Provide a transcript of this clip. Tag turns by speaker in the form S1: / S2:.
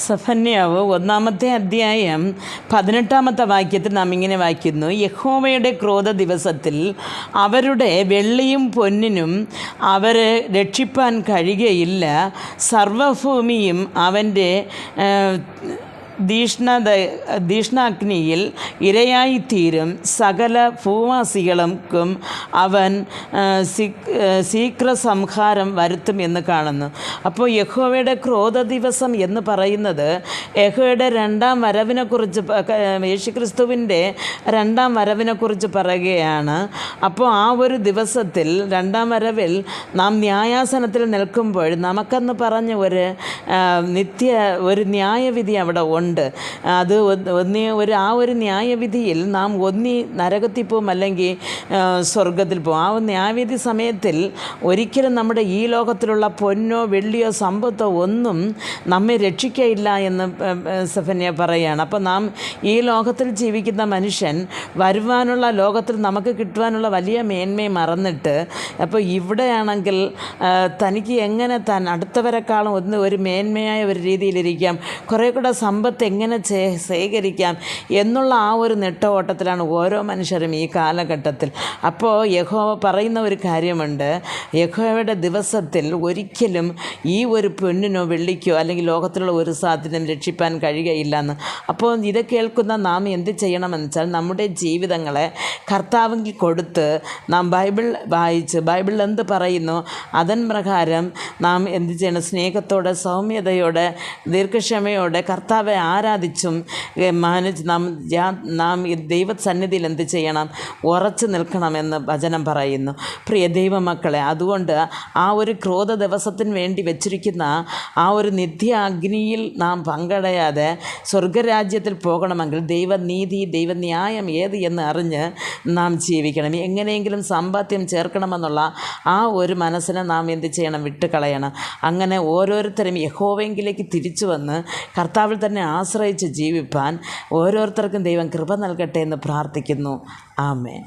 S1: സഫന്യാവ് 1-ാമത്തെ അധ്യായം 18-ാമത്തെ വാക്യത്തിൽ നാം ഇങ്ങനെ വായിക്കുന്നു: യഹോവയുടെ ക്രോധ ദിവസത്തിൽ അവരുടെ വെള്ളിയും പൊന്നിനും അവരെ രക്ഷിപ്പാൻ കഴിയുകയില്ല. സർവഭൂമിയും അവൻ്റെ തീഷ്ണാഗ്നിയിൽ ഇരയായിത്തീരും. സകല ഭൂവാസികൾക്കും അവൻ ശീഘ്രസംഹാരം വരുത്തും എന്ന് കാണുന്നു. അപ്പോൾ യഹോവയുടെ ക്രോധ ദിവസം എന്ന് പറയുന്നത് യഹോവയുടെ രണ്ടാം വരവിനെക്കുറിച്ച്, യേശുക്രിസ്തുവിൻ്റെ രണ്ടാം വരവിനെക്കുറിച്ച് പറയുകയാണ്. അപ്പോൾ ആ ഒരു ദിവസത്തിൽ, രണ്ടാം വരവിൽ നാം ന്യായാസനത്തിൽ നിൽക്കുമ്പോൾ നമുക്കെന്ന് പറഞ്ഞ ഒരു ന്യായവിധി അവിടെ ഉണ്ട്. അത് ആ ഒരു ന്യായവിധിയിൽ നാം നരകത്തിൽ പോവും, അല്ലെങ്കിൽ സ്വർഗത്തിൽ പോവും. ആ ന്യായവിധി സമയത്തിൽ ഒരിക്കലും നമ്മുടെ ഈ ലോകത്തിലുള്ള പൊന്നോ വെള്ളിയോ സമ്പത്തോ ഒന്നും നമ്മെ രക്ഷിക്കയില്ല എന്ന് സഫന്യ പറയുകയാണ്. അപ്പോൾ നാം ഈ ലോകത്തിൽ ജീവിക്കുന്ന മനുഷ്യൻ വരുവാനുള്ള, ലോകത്തിൽ നമുക്ക് കിട്ടുവാനുള്ള വലിയ മേന്മയെ മറന്നിട്ട്, അപ്പോൾ ഇവിടെയാണെങ്കിൽ തനിക്ക് എങ്ങനെ അടുത്തവരെക്കാളും ഒരു മേന്മയായ ഒരു രീതിയിലിരിക്കാം, കുറേ കൂടെ സമ്പത്ത് എങ്ങനെ ശേഖരിക്കാം എന്നുള്ള ആ ഒരു നെട്ടോട്ടത്തിലാണ് ഓരോ മനുഷ്യരും ഈ കാലഘട്ടത്തിൽ. അപ്പോൾ യഹോവ പറയുന്ന ഒരു കാര്യമുണ്ട്: യഹോവയുടെ ദിവസത്തിൽ ഒരിക്കലും ഈ ഒരു പൊന്നിനോ വെള്ളിക്കോ അല്ലെങ്കിൽ ലോകത്തിലുള്ള ഒരു സാധനം രക്ഷിപ്പാൻ കഴിയുകയില്ലെന്ന്. അപ്പോൾ ഇത് കേൾക്കുന്ന നാം എന്ത് ചെയ്യണമെന്ന് വെച്ചാൽ, നമ്മുടെ ജീവിതങ്ങളെ കർത്താവിൽ കൊടുത്ത് നാം ബൈബിൾ വായിച്ച്, ബൈബിളിൽ എന്ത് പറയുന്നു അതൻ പ്രകാരം നാം എന്ത് ചെയ്യണം? സ്നേഹത്തോടെ, സൗമ്യതയോടെ, ദീർഘക്ഷമയോടെ കർത്താവെ ആരാധിച്ചും നാം ദൈവസന്നിധിയിൽ എന്ത് ചെയ്യണം? ഉറച്ചു നിൽക്കണമെന്ന് വചനം പറയുന്നു. പ്രിയ ദൈവമക്കളെ, അതുകൊണ്ട് ആ ഒരു ക്രോധ ദിവസത്തിന് വേണ്ടി വെച്ചിരിക്കുന്ന ആ ഒരു നിത്യ അഗ്നിയിൽ നാം പങ്കടയാതെ സ്വർഗരാജ്യത്തിൽ പോകണമെങ്കിൽ ദൈവനീതി, ദൈവന്യായം ഏത് എന്ന് അറിഞ്ഞ് നാം ജീവിക്കണം. എങ്ങനെയെങ്കിലും സമ്പാദ്യം ചേർക്കണമെന്നുള്ള ആ ഒരു മനസ്സിനെ നാം എന്ത് ചെയ്യണം? വിട്ടുകളയണം. അങ്ങനെ ഓരോരുത്തരും യഹോവയെങ്കിലേക്ക് തിരിച്ചു വന്ന് കർത്താവിൽ തന്നെ ആശ്രയിച്ച് ജീവിപ്പാൻ ഓരോരുത്തർക്കും ദൈവം കൃപ നൽകട്ടെ എന്ന് പ്രാർത്ഥിക്കുന്നു. ആമേൻ.